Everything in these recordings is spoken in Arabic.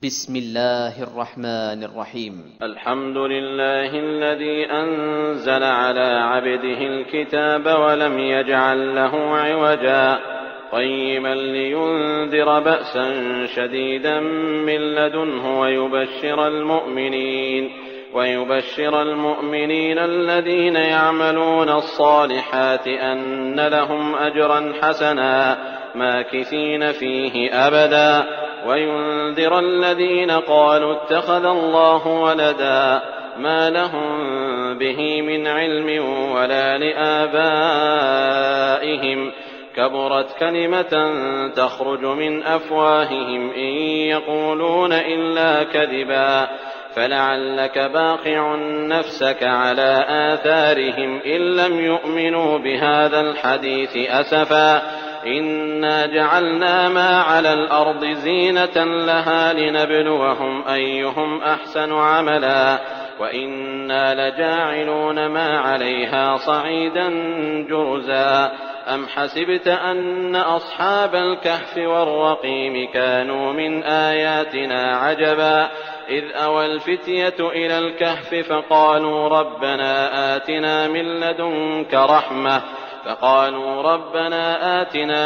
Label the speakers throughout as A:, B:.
A: بسم الله الرحمن الرحيم.
B: الحمد لله الذي أنزل على عبده الكتاب ولم يجعل له عوجا قيما لينذر بأسا شديدا من لدنه ويبشر المؤمنين الذين يعملون الصالحات أن لهم أجرا حسنا ماكثين فيه أبدا وينذر الذين قالوا اتخذ الله ولدا ما لهم به من علم ولا لآبائهم كبرت كلمة تخرج من أفواههم إن يقولون إلا كذبا فلعلك باخع نفسك على آثارهم إن لم يؤمنوا بهذا الحديث أسفا إنا جعلنا ما على الأرض زينة لها لنبلوهم أيهم أحسن عملا وإنا لجاعلون ما عليها صعيدا جرزا أم حسبت أن أصحاب الكهف والرقيم كانوا من آياتنا عجبا إذ أوى الفتية إلى الكهف فقالوا ربنا آتنا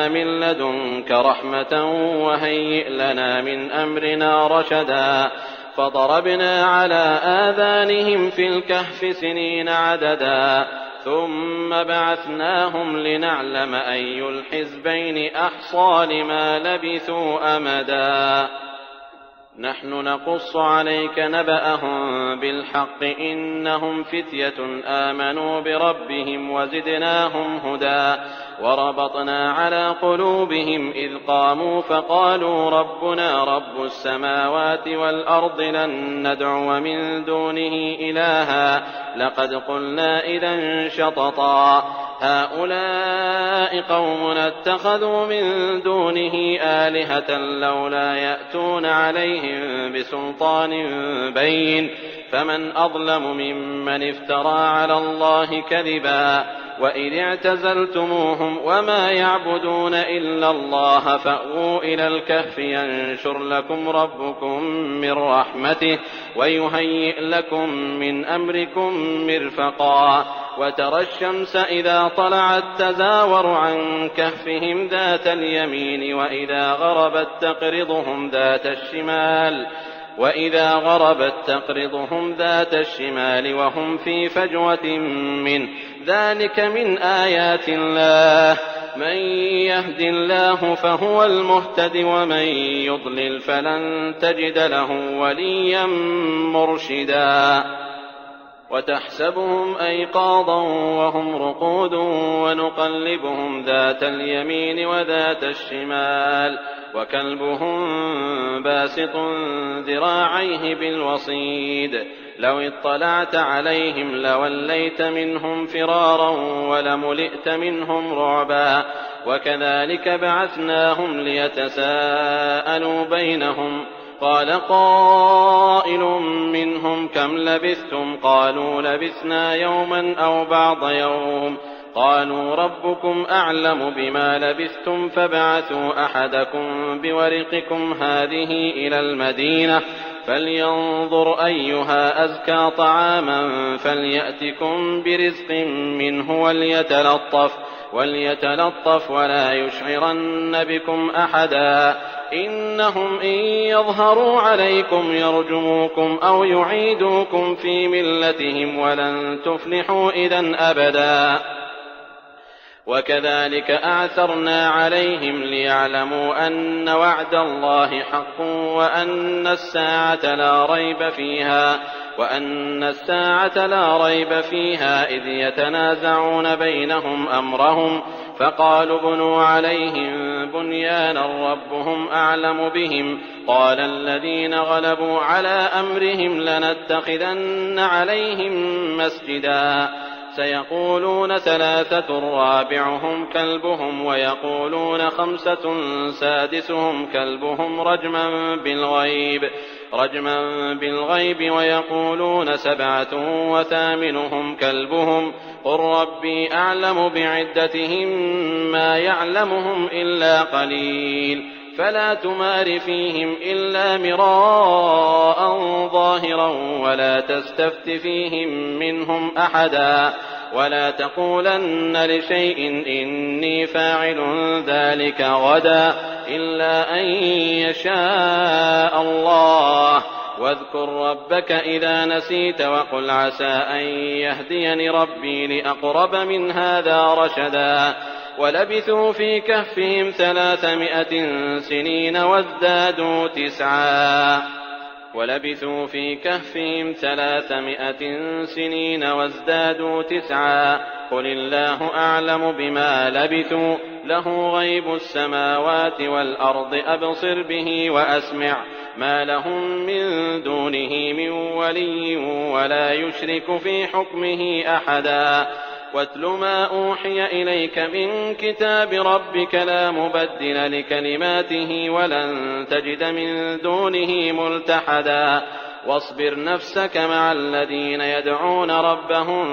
B: من لدنك رحمة وهيئ لنا من أمرنا رشدا فضربنا على آذانهم في الكهف سنين عددا ثم بعثناهم لنعلم أي الحزبين أحصى لما لبثوا أمدا نحن نقص عليك نبأهم بالحق إنهم فتية آمنوا بربهم وزدناهم هدى وربطنا على قلوبهم إذ قاموا فقالوا ربنا رب السماوات والأرض لن ندعو من دونه إلها لقد قلنا إذا شططا هؤلاء قومنا اتخذوا من دونه آلهة لولا يأتون عليهم بسلطان بين فمن أظلم ممن افترى على الله كذبا وإذ اعتزلتموهم وما يعبدون إلا الله فأووا إلى الكهف ينشر لكم ربكم من رحمته ويهيئ لكم من أمركم مرفقا وترى الشمس إذا طلعت تزاور عن كهفهم ذات اليمين وإذا غربت تقرضهم ذات الشمال وهم في فجوة منه ذلك من آيات الله من يهد الله فهو المهتد ومن يضلل فلن تجد له وليا مرشدا وتحسبهم أيقاظا وهم رقود ونقلبهم ذات اليمين وذات الشمال وكلبهم باسط ذراعيه بالوصيد لو اطلعت عليهم لوليت منهم فرارا ولملئت منهم رعبا وكذلك بعثناهم ليتساءلوا بينهم قال قائل منهم كم لبثتم قالوا لبثنا يوما أو بعض يوم قالوا ربكم أعلم بما لبثتم فابعثوا أحدكم بورقكم هذه إلى المدينة فلينظر أيها أزكى طعاما فليأتكم برزق منه وليتلطف ولا يشعرن بكم أحدا إنهم إن يظهروا عليكم يرجموكم أو يعيدوكم في ملتهم ولن تفلحوا إذن أبدا وكذلك أعثرنا عليهم ليعلموا أن وعد الله حق وأن الساعة لا ريب فيها إذ يتنازعون بينهم أمرهم فقالوا ابنوا عليهم بنيانا ربهم أعلم بهم قال الذين غلبوا على أمرهم لنتخذن عليهم مسجدا سيقولون 3 رابعهم كلبهم ويقولون 5 سادسهم كلبهم رجما بالغيب ويقولون 7 وثامنهم كلبهم قل ربي أعلم بعدتهم ما يعلمهم إلا قليل فلا تمار فيهم إلا مراء ظاهرا ولا تستفت فيهم منهم أحدا ولا تقولن لشيء إني فاعل ذلك غدا إلا أن يشاء الله واذكر ربك إذا نسيت وقل عسى أن يهديني ربي لأقرب من هذا رشدا ولبثوا في كهفهم 300 سنين وازدادوا تسعا قل الله أعلم بما لبثوا له غيب السماوات والأرض أبصر به وأسمع ما لهم من دونه من ولي ولا يشرك في حكمه أحدا واتل ما أوحي إليك من كتاب ربك لا مبدل لكلماته ولن تجد من دونه ملتحدا واصبر نفسك مع الذين يدعون ربهم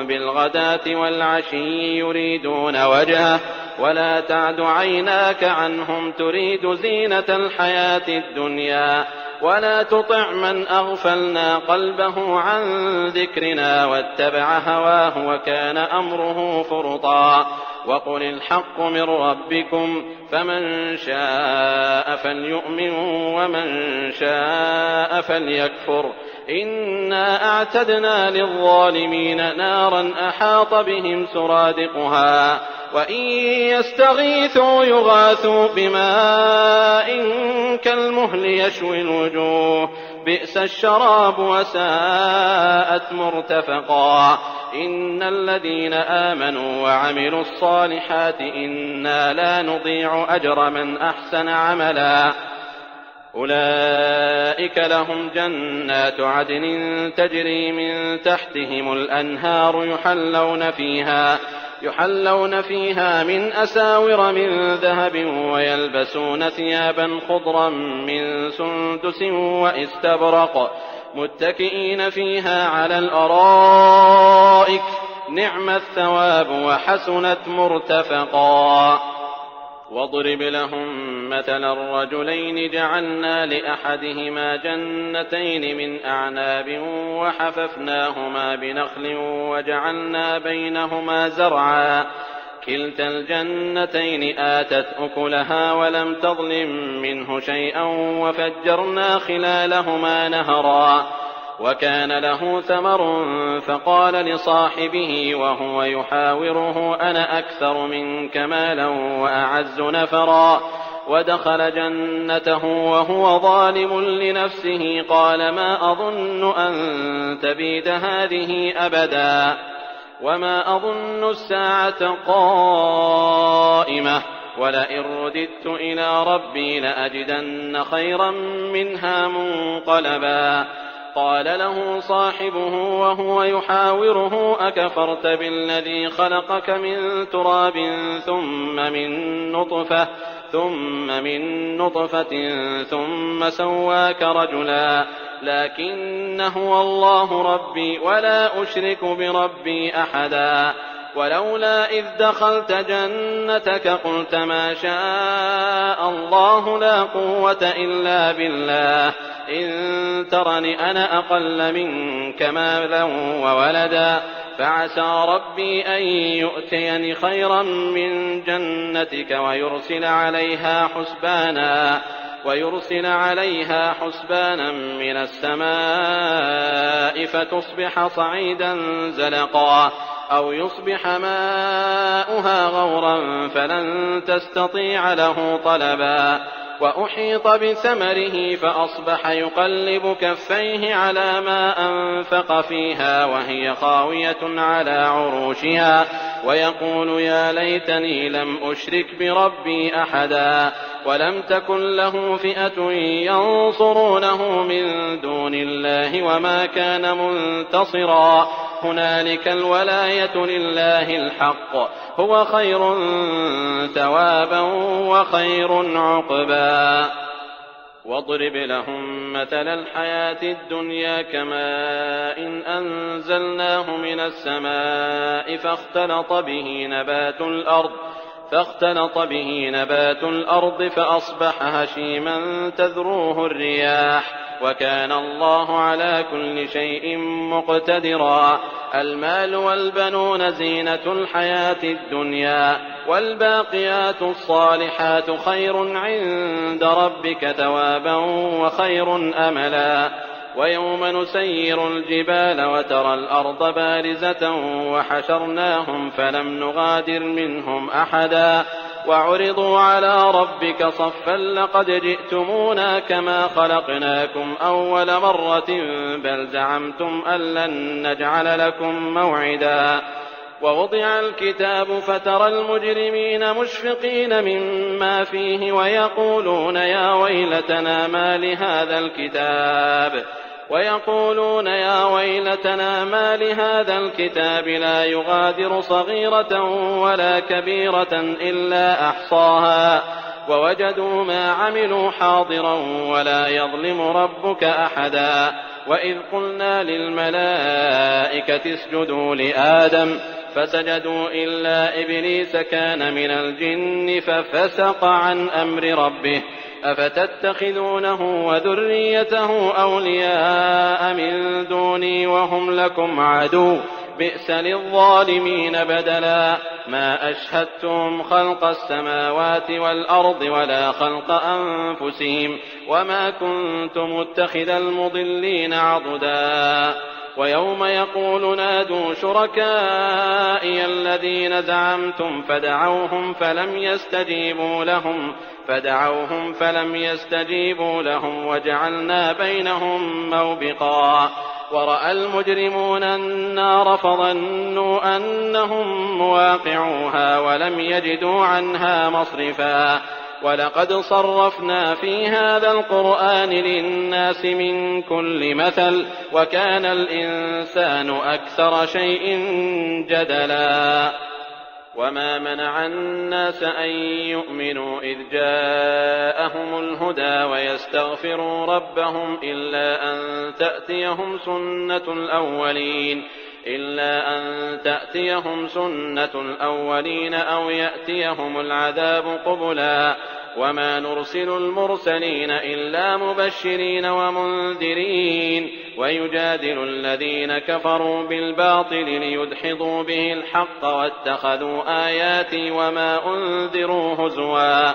B: بالغداة والعشي يريدون وجهه ولا تعد عيناك عنهم تريد زينة الحياة الدنيا ولا تطع من أغفلنا قلبه عن ذكرنا واتبع هواه وكان أمره فرطا وقل الحق من ربكم فمن شاء فليؤمن ومن شاء فليكفر إنا أعتدنا للظالمين نارا أحاط بهم سرادقها وإن يستغيثوا يغاثوا بماء كالمهل يشوي الوجوه بئس الشراب وساءت مرتفقا إن الذين آمنوا وعملوا الصالحات إنا لا نضيع أجر من أحسن عملا أولئك لهم جنات عدن تجري من تحتهم الأنهار يحلون فيها من أساور من ذهب ويلبسون ثيابا خضرا من سندس واستبرق متكئين فيها على الأرائك نعم الثواب وحسنت مرتفقا واضرب لهم مثلا الرجلين جعلنا لأحدهما جنتين من أعناب وحففناهما بنخل وجعلنا بينهما زرعا كلتا الجنتين آتت أكلها ولم تظلم منه شيئا وفجرنا خلالهما نهرا وكان له ثمر فقال لصاحبه وهو يحاوره أنا أكثر منك مالا وأعز نفرا ودخل جنته وهو ظالم لنفسه قال ما أظن أن تبيد هذه أبدا وما أظن الساعة قائمة ولئن رددت إلى ربي لأجدن خيرا منها منقلبا قال له صاحبه وهو يحاوره أكفرت بالذي خلقك من تراب ثم من نطفة ثم سواك رجلا لكن هو الله ربي ولا أشرك بربي أحدا ولولا إذ دخلت جنتك قلت ما شاء الله لا قوة إلا بالله إن ترني أنا أقل منك مالا وولدا فعسى ربي أن يؤتيني خيرا من جنتك ويرسل عليها حسبانا من السماء فتصبح صعيدا زلقا أو يصبح ماؤها غورا فلن تستطيع له طلبا وأحيط بثمره فأصبح يقلب كفيه على ما أنفق فيها وهي خاوية على عروشها ويقول يا ليتني لم أشرك بربي أحدا ولم تكن له فئة ينصرونه من دون الله وما كان منتصرا هنالك الولاية لله الحق هو خير ثوابا وخير عقبا واضرب لهم مثل الحياة الدنيا كماء إن فاختلط به نبات الأرض فأصبح هشيما تذروه الرياح وكان الله على كل شيء مقتدرا. المال والبنون زينة الحياة الدنيا والباقيات الصالحات خير عند ربك ثوابا وخير أملا. ويوم نسير الجبال وترى الأرض بارزة وحشرناهم فلم نغادر منهم أحدا وعرضوا على ربك صفا لقد جئتمونا كما خلقناكم أول مرة بل زعمتم أن لن نجعل لكم موعدا. ووضع الكتاب فترى المجرمين مشفقين مما فيه ويقولون يا ويلتنا ما لهذا الكتاب لا يغادر صغيرة ولا كبيرة إلا أحصاها ووجدوا ما عملوا حاضرا ولا يظلم ربك أحدا. وإذ قلنا للملائكة اسجدوا لآدم فسجدوا إلا إبليس كان من الجن ففسق عن أمر ربه أفتتخذونه وذريته أولياء من دوني وهم لكم عدو بئس للظالمين بدلا. ما أشهدتم خلق السماوات والأرض ولا خلق أنفسهم وما كنت متخذ المضلين عضدا. ويوم يقول نادوا شركائي الذين زعمتم فدعوهم فلم يستجيبوا لهم وجعلنا بينهم موبقا. ورأى المجرمون النار فظنوا أنهم مواقعوها ولم يجدوا عنها مصرفا. ولقد صرفنا في هذا القرآن للناس من كل مثل وكان الإنسان أكثر شيء جدلا. وما منع الناس أن يؤمنوا إذ جاءهم الهدى ويستغفروا ربهم إلا أن تأتيهم سنة الأولين أو يأتيهم العذاب قبلا. وما نرسل المرسلين إلا مبشرين ومنذرين ويجادل الذين كفروا بالباطل ليدحضوا به الحق واتخذوا آياتي وما أنذروا هزوا.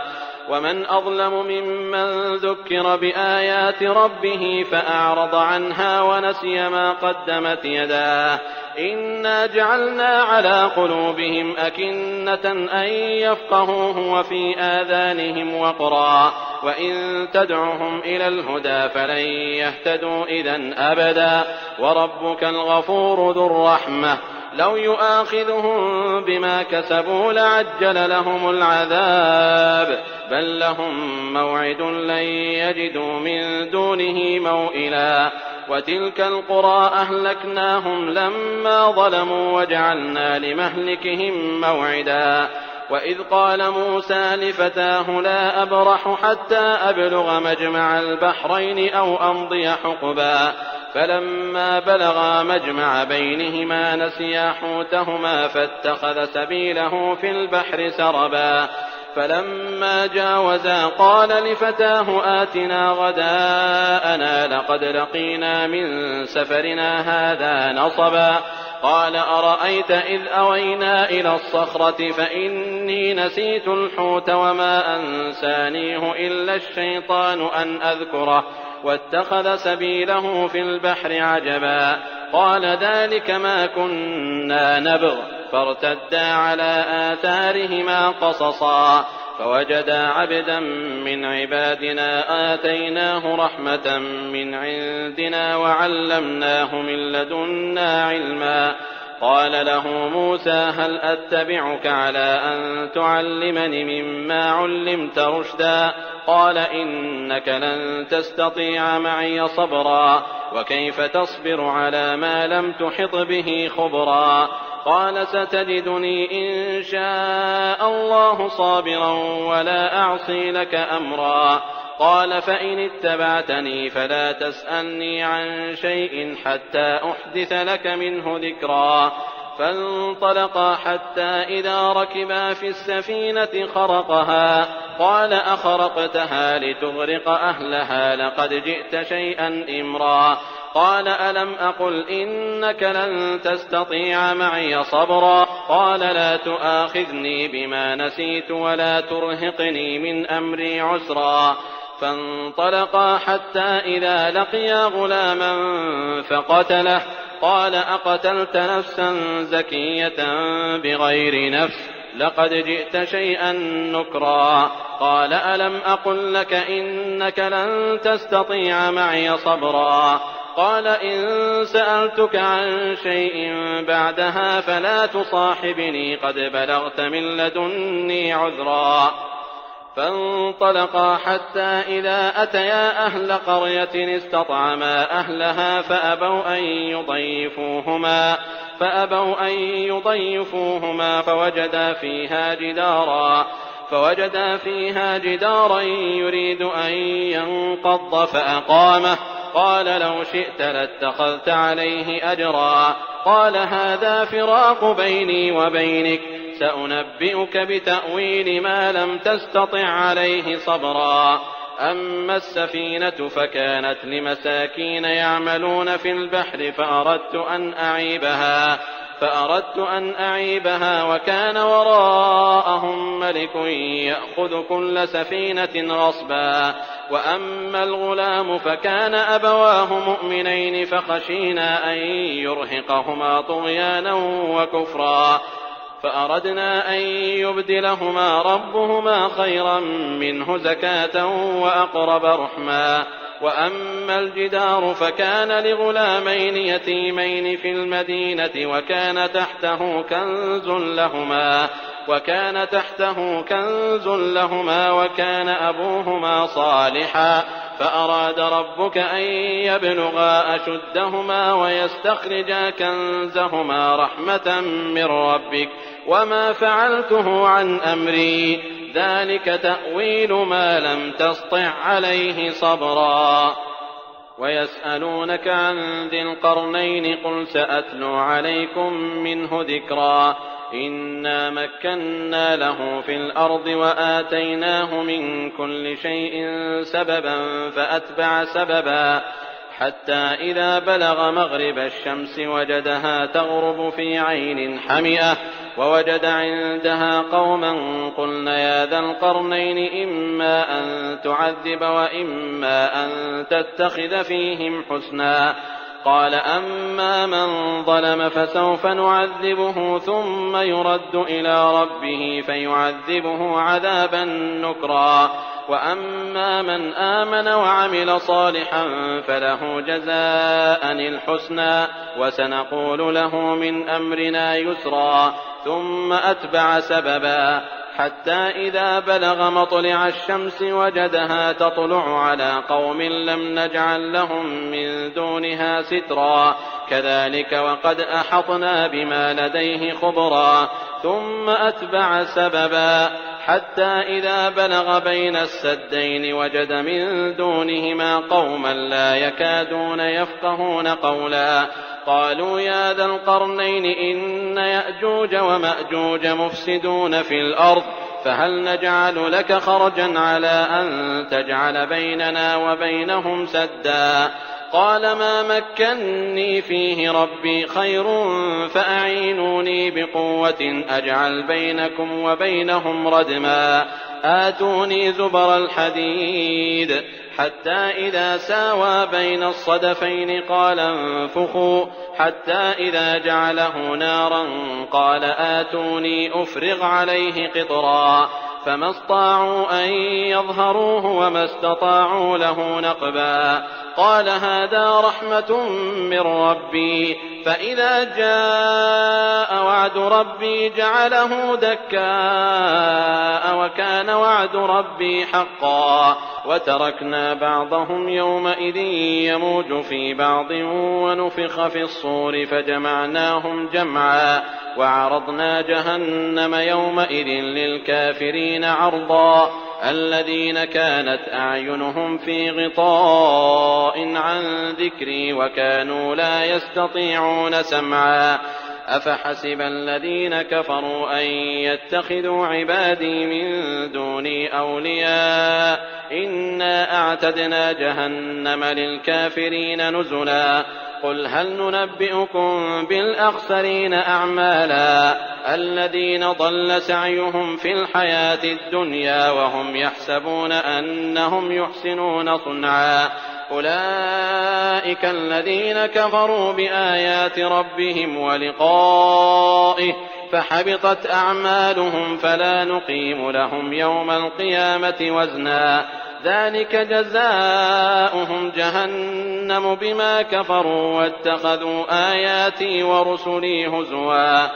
B: ومن أظلم ممن ذكر بآيات ربه فأعرض عنها ونسي ما قدمت يداه إنا جعلنا على قلوبهم أكنة أن يفقهوه وفي آذانهم وقرا وإن تدعهم إلى الهدى فلن يهتدوا إذن أبدا. وربك الغفور ذو الرحمة لو يؤاخذهم بما كسبوا لعجل لهم العذاب بل لهم موعد لن يجدوا من دونه موئلا. وتلك القرى أهلكناهم لما ظلموا وجعلنا لمهلكهم موعدا. وإذ قال موسى لفتاه لا أبرح حتى أبلغ مجمع البحرين أو أمضي حقبا فلما بلغا مجمع بينهما نسيا حوتهما فاتخذ سبيله في البحر سربا. فلما جاوزا قال لفتاه آتنا غداءنا لقد لقينا من سفرنا هذا نصبا. قال أرأيت إذ أوينا إلى الصخرة فإني نسيت الحوت وما أنسانيه إلا الشيطان أن أذكره واتخذ سبيله في البحر عجبا. قال ذلك ما كنا نبغ فارتدا على آثارهما قصصا فوجدا عبدا من عبادنا آتيناه رحمة من عندنا وعلمناه من لدنا علما. قال له موسى هل أتبعك على أن تعلمني مما علمت رشدا قال إنك لن تستطيع معي صبرا وكيف تصبر على ما لم تحط به خبرا. قال ستجدني إن شاء الله صابرا ولا أعصي لك أمرا. قال فإن اتبعتني فلا تسألني عن شيء حتى أحدث لك منه ذكرا. فانطلقا حتى إذا ركبا في السفينة خرقها قال أخرقتها لتغرق أهلها لقد جئت شيئا إمرا قال ألم أقل إنك لن تستطيع معي صبرا قال لا تؤاخذني بما نسيت ولا ترهقني من أمري عسرا فانطلقا حتى إذا لقيا غلاما فقتله قال أقتلت نفسا زكية بغير نفس لقد جئت شيئا نكرا قال ألم أقل لك إنك لن تستطيع معي صبرا قال إن سألتك عن شيء بعدها فلا تصاحبني قد بلغت من لدني عذرا فانطلقا حتى إذا أتيا أهل قرية استطعما أهلها فأبوا أن يضيفوهما فوجدا فيها جدارا يريد أن ينقض فأقامه قال لو شئت لاتخذت عليه أجرا قال هذا فراق بيني وبينك سأنبئك بتأويل ما لم تستطع عليه صبرا أما السفينة فكانت لمساكين يعملون في البحر فأردت أن أعيبها وكان وراءهم ملك يأخذ كل سفينة غصبا وأما الغلام فكان أبواه مؤمنين فخشينا أن يرهقهما طغيانا وكفرا فأردنا أن يبدلهما ربهما خيرا منه زكاة وأقرب رحما وأما الجدار فكان لغلامين يتيمين في المدينة وكان تحته كنز لهما وكان أبوهما صالحا فأراد ربك أن يبلغا أشدهما ويستخرجا كنزهما رحمة من ربك وما فعلته عن أمري ذلك تأويل ما لم تسطع عليه صبرا ويسألونك عن ذي القرنين قل سأتلو عليكم منه ذكرا إنا مكنا له في الأرض وآتيناه من كل شيء سببا فأتبع سببا حتى إذا بلغ مغرب الشمس وجدها تغرب في عين حمئة ووجد عندها قوما قلنا يا ذا القرنين إما أن تعذب وإما أن تتخذ فيهم حسنا قال أما من ظلم فسوف نعذبه ثم يرد إلى ربه فيعذبه عذابا نكرا وأما من آمن وعمل صالحا فله جزاء الحسنى وسنقول له من أمرنا يسرا ثم أتبع سببا حتى إذا بلغ مطلع الشمس وجدها تطلع على قوم لم نجعل لهم من دونها سترا كذلك وقد أحطنا بما لديه خبرا ثم أتبع سببا حتى إذا بلغ بين السدين وجد من دونهما قوما لا يكادون يفقهون قولا قالوا يا ذا القرنين إن يأجوج ومأجوج مفسدون في الأرض فهل نجعل لك خرجا على أن تجعل بيننا وبينهم سدا قال ما مكني فيه ربي خير فأعينوني بقوة أجعل بينكم وبينهم ردما آتوني زبر الحديد حتى إذا ساوى بين الصدفين قال انفخوا حتى إذا جعله نارا قال آتوني أفرغ عليه قطرا فما استطاعوا أن يظهروه وما استطاعوا له نقبا قال هذا رحمة من ربي فإذا جاء وعد ربي جعله دكاء وكان وعد ربي حقا وتركنا بعضهم يومئذ يموج في بعض ونفخ في الصور فجمعناهم جمعا وعرضنا جهنم يومئذ للكافرين عرضا الذين كانت أعينهم في غطاء عن ذكري وكانوا لا يستطيعون سمعا أفحسب الذين كفروا أن يتخذوا عبادي من دوني أولياء إنا أعتدنا جهنم للكافرين نزلا قل هل ننبئكم بالأخسرين أعمالا الذين ضل سعيهم في الحياة الدنيا وهم يحسبون أنهم يحسنون صنعا أولئك الذين كفروا بآيات ربهم ولقائه فحبطت أعمالهم فلا نقيم لهم يوم القيامة وزنا ذلك جزاؤهم جهنم بما كفروا واتخذوا آياتي ورسلي هزوا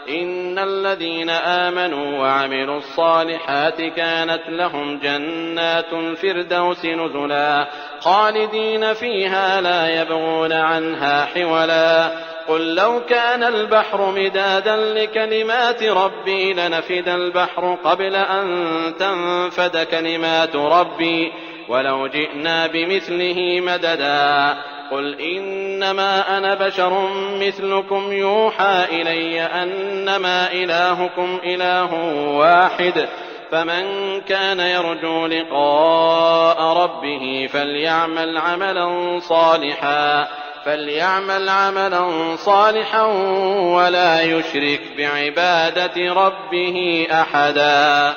B: إن الذين آمنوا وعملوا الصالحات كانت لهم جنات الفردوس نزلا خالدين فيها لا يبغون عنها حولا قل لو كان البحر مدادا لكلمات ربي لنفد البحر قبل أن تنفد كلمات ربي ولو جئنا بمثله مددا قل إنما أنا بشر مثلكم يوحى إلي أنما إلهكم إله واحد فمن كان يرجو لقاء ربه فليعمل عملا صالحا ولا يشرك بعبادة ربه أحدا.